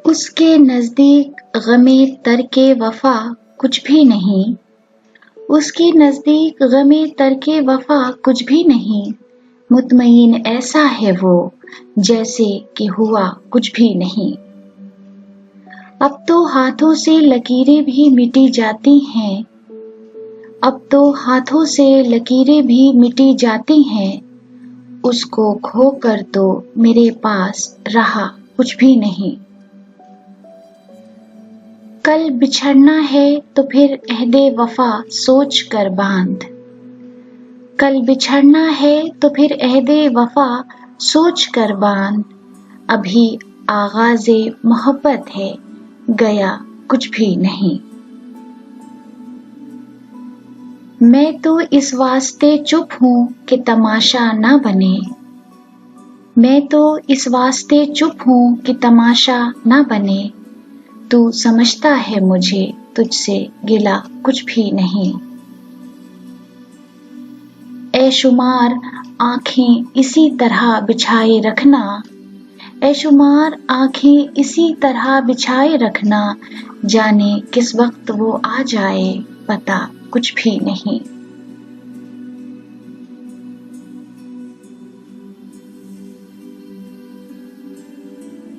उसके नज़दीक ग़मे तर्के वफ़ा कुछ भी नहीं, उसके नज़दीक ग़मे तर्के वफ़ा कुछ भी नहीं। मुतमईन ऐसा है वो जैसे कि हुआ कुछ भी नहीं। अब तो हाथों से लकीरें भी मिटी जाती हैं, अब तो हाथों से लकीरें भी मिटी जाती हैं। उसको खोकर तो मेरे पास रहा कुछ भी नहीं। कल बिछड़ना है तो फिर अहदे वफ़ा सोच कर बांध, कल बिछड़ना है तो फिर अहदे वफ़ा सोच कर बांध। अभी आगाज़े मोहब्बत है, गया कुछ भी नहीं। मैं तो इस वास्ते चुप हूँ कि तमाशा ना बने, मैं तो इस वास्ते चुप हूँ कि तमाशा ना बने। तू समझता है मुझे तुझसे गिला कुछ भी नहीं। ऐ शुमार आँखें इसी तरह बिछाए रखना, ऐ शुमार आँखें इसी तरह बिछाए रखना। जाने किस वक्त वो आ जाए पता कुछ भी नहीं।